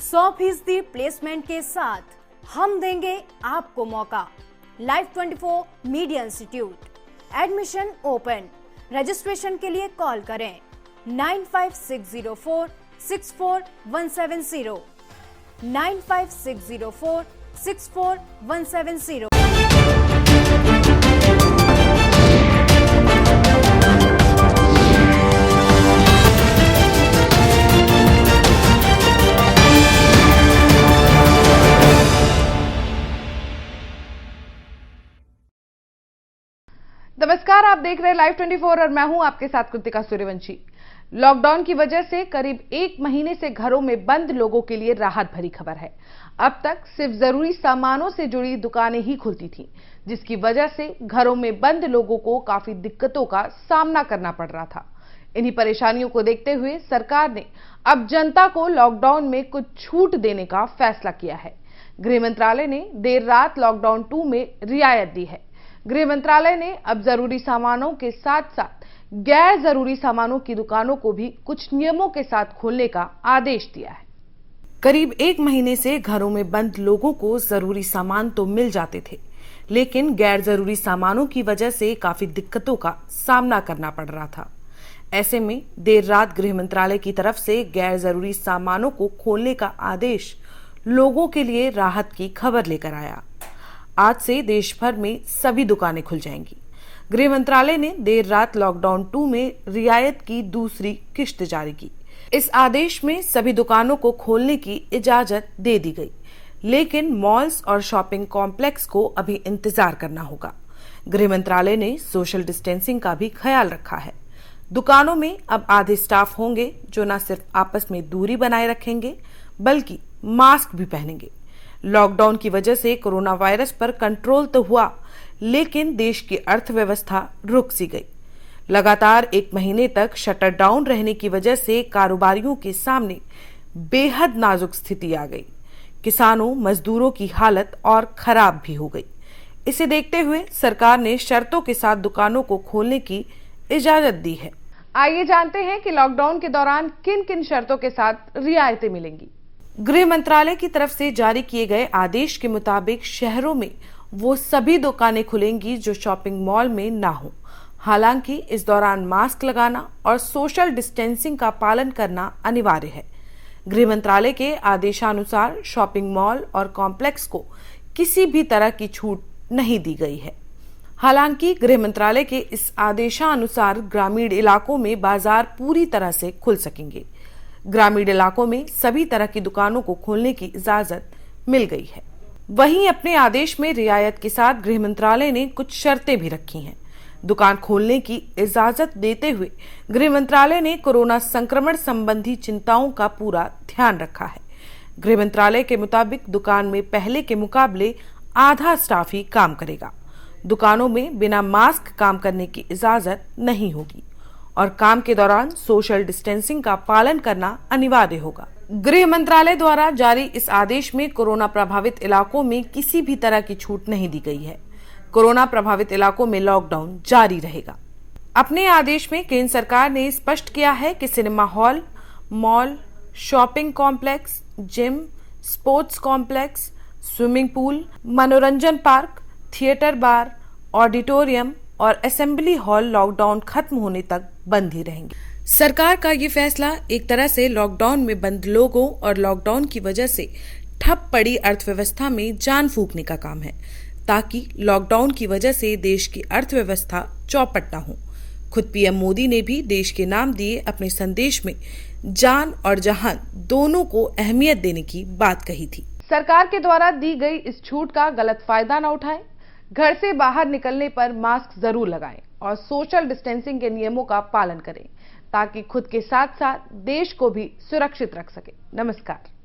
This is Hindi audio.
100% प्लेसमेंट के साथ हम देंगे आपको मौका। Life 24 media institute, admission open. Registration के लिए कॉल करें 9560464170 9560464170। नमस्कार, आप देख रहे हैं लाइव 24 और मैं हूं आपके साथ कृतिका सूर्यवंशी। लॉकडाउन की वजह से करीब 1 महीने से घरों में बंद लोगों के लिए राहत भरी खबर है। अब तक सिर्फ जरूरी सामानों से जुड़ी दुकानें ही खुलती थीं, जिसकी वजह से घरों में बंद लोगों को काफी दिक्कतों का सामना करना पड़ रहा था। इन्हीं परेशानियों को देखते हुए सरकार ने अब जनता को लॉकडाउन में कुछ छूट देने का फैसला किया है। गृह मंत्रालय ने देर रात लॉकडाउन 2 में रियायत दी है। गृह मंत्रालय ने अब जरूरी सामानों के साथ साथ गैर जरूरी सामानों की दुकानों को भी कुछ नियमों के साथ खोलने का आदेश दिया है। करीब 1 महीने से घरों में बंद लोगों को जरूरी सामान तो मिल जाते थे, लेकिन गैर जरूरी सामानों की वजह से काफी दिक्कतों का सामना करना पड़ रहा था। ऐसे में देर रात गृह मंत्रालय की तरफ से गैर जरूरी सामानों को खोलने का आदेश लोगों के लिए राहत की खबर लेकर आया। आज से देश भर में सभी दुकानें खुल जाएंगी। गृह मंत्रालय ने देर रात लॉकडाउन 2 में रियायत की दूसरी किश्त जारी की। इस आदेश में सभी दुकानों को खोलने की इजाजत दे दी गई, लेकिन मॉल्स और शॉपिंग कॉम्प्लेक्स को अभी इंतजार करना होगा। गृह मंत्रालय ने सोशल डिस्टेंसिंग का भी ख्याल रखा है। दुकानों में अब आधे स्टाफ होंगे जो न सिर्फ आपस में दूरी बनाए रखेंगे बल्कि मास्क भी पहनेंगे। लॉकडाउन की वजह से कोरोना वायरस पर कंट्रोल तो हुआ, लेकिन देश की अर्थव्यवस्था रुक सी गई। लगातार 1 महीने तक शटर डाउन रहने की वजह से कारोबारियों के सामने बेहद नाजुक स्थिति आ गई। किसानों, मजदूरों की हालत और खराब भी हो गई। इसे देखते हुए सरकार ने शर्तों के साथ दुकानों को खोलने की इजाजत दी है। आइए जानते हैं कि लॉकडाउन के दौरान किन किन शर्तों के साथ रियायतें मिलेंगी। गृह मंत्रालय की तरफ से जारी किए गए आदेश के मुताबिक शहरों में वो सभी दुकानें खुलेंगी जो शॉपिंग मॉल में ना हो। हालांकि इस दौरान मास्क लगाना और सोशल डिस्टेंसिंग का पालन करना अनिवार्य है। गृह मंत्रालय के आदेशानुसार शॉपिंग मॉल और कॉम्प्लेक्स को किसी भी तरह की छूट नहीं दी गई है। हालांकि गृह मंत्रालय के इस आदेशानुसार ग्रामीण इलाकों में बाजार पूरी तरह से खुल सकेंगे। ग्रामीण इलाकों में सभी तरह की दुकानों को खोलने की इजाजत मिल गई है। वहीं अपने आदेश में रियायत के साथ गृह मंत्रालय ने कुछ शर्तें भी रखी हैं। दुकान खोलने की इजाजत देते हुए गृह मंत्रालय ने कोरोना संक्रमण संबंधी चिंताओं का पूरा ध्यान रखा है। गृह मंत्रालय के मुताबिक दुकान में पहले के मुकाबले आधा स्टाफ ही काम करेगा। दुकानों में बिना मास्क काम करने की इजाजत नहीं होगी और काम के दौरान सोशल डिस्टेंसिंग का पालन करना अनिवार्य होगा। गृह मंत्रालय द्वारा जारी इस आदेश में कोरोना प्रभावित इलाकों में किसी भी तरह की छूट नहीं दी गई है। कोरोना प्रभावित इलाकों में लॉकडाउन जारी रहेगा। अपने आदेश में केंद्र सरकार ने स्पष्ट किया है कि cinema hall, mall, shopping complex, gym, sports complex, swimming pool, मनोरंजन पार्क, थिएटर, बार, ऑडिटोरियम और असेंबली हॉल लॉकडाउन खत्म होने तक बंद ही रहेंगे। सरकार का ये फैसला एक तरह से लॉकडाउन में बंद लोगों और लॉकडाउन की वजह से ठप पड़ी अर्थव्यवस्था में जान फूंकने का काम है, ताकि लॉकडाउन की वजह से देश की अर्थव्यवस्था चौपट न हो। खुद पीएम मोदी ने भी देश के नाम दिए अपने संदेश में जान और जहान दोनों को अहमियत देने की बात कही थी। सरकार के द्वारा दी गई इस छूट का गलत फायदा न उठाएं। घर से बाहर निकलने पर मास्क जरूर लगाएं और सोशल डिस्टेंसिंग के नियमों का पालन करें, ताकि खुद के साथ साथ देश को भी सुरक्षित रख सके। नमस्कार।